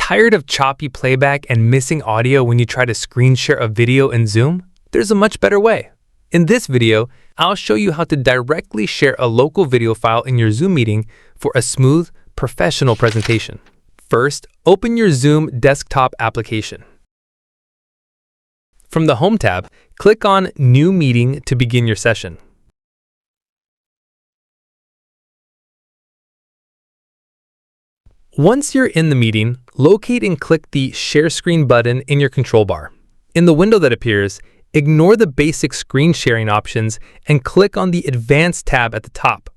Tired of choppy playback and missing audio when you try to screen share a video in Zoom? There's a much better way. In this video, I'll show you how to directly share a local video file in your Zoom meeting for a smooth, professional presentation. First, open your Zoom desktop application. From the Home tab, click on New Meeting to begin your session. Once you're in the meeting, locate and click the Share Screen button in your control bar. In the window that appears, ignore the basic screen sharing options and click on the Advanced tab at the top.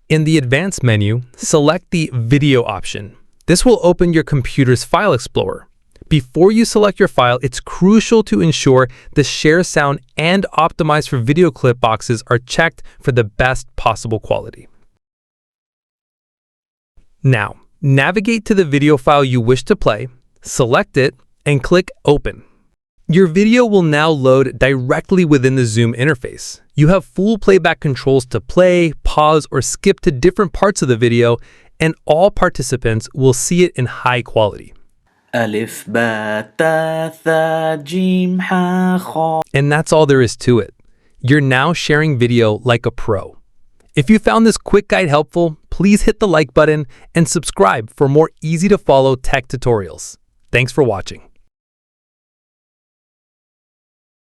In the Advanced menu, select the Video option. This will open your computer's File Explorer. Before you select your file, it's crucial to ensure the Share Sound and Optimize for Video Clip boxes are checked for the best possible quality. Now, navigate to the video file you wish to play, select it, and click Open. Your video will now load directly within the Zoom interface. You have full playback controls to play, pause, or skip to different parts of the video, and all participants will see it in high quality. ألف باء تاء ثاء جيم حاء خاء. And that's all there is to it. You're now sharing video like a pro. If you found this quick guide helpful, please hit the like button and subscribe for more easy-to-follow tech tutorials. Thanks for watching.